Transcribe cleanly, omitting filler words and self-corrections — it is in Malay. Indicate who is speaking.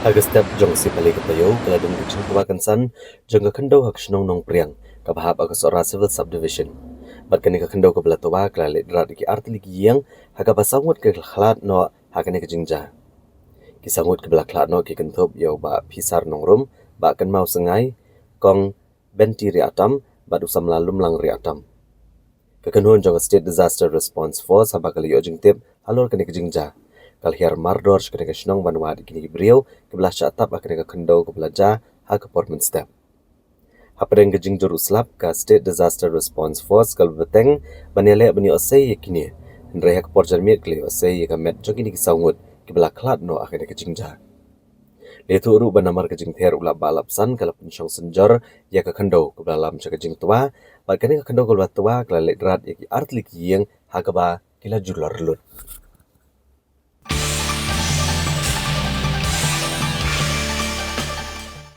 Speaker 1: Agastep jong si pali kapayo kaladong kicing tuwakan san jong kakendo hak shnong nong priang kabahap agasora civil subdivision. Bat kani kakendo kabla tuwa kalali drat ki artli ki yang haka basangut ke khlat no hakane ka jingja. Kisangut kabla khlat no ki kentup yo ba pisar nong rum ba kan mau sengai kong benti ri atam bat usam lalum lang ri atam. Kakanhun jong state disaster response force habakali yo jingtip halor kani ka jingja. Kalhiar mardor shkene shnong banwa dikini brio keblah chatap akene kendo keblah ja ha ke portman step. Hapadeng ke jingjur uslap ka state disaster response force kal beteng banele bani osei yakini ndre hak porjan mit kli osei yakamet jogini kisaungut keblah klat no akene ke jingja. Letu uru banamar ke jingther ulap balap san kala pensyong senjor ya ke kendo keblah lam chaka jing tua bakane ke kendo keblah tua kala ledrat yaki artlik yeng hakaba kila jular lut.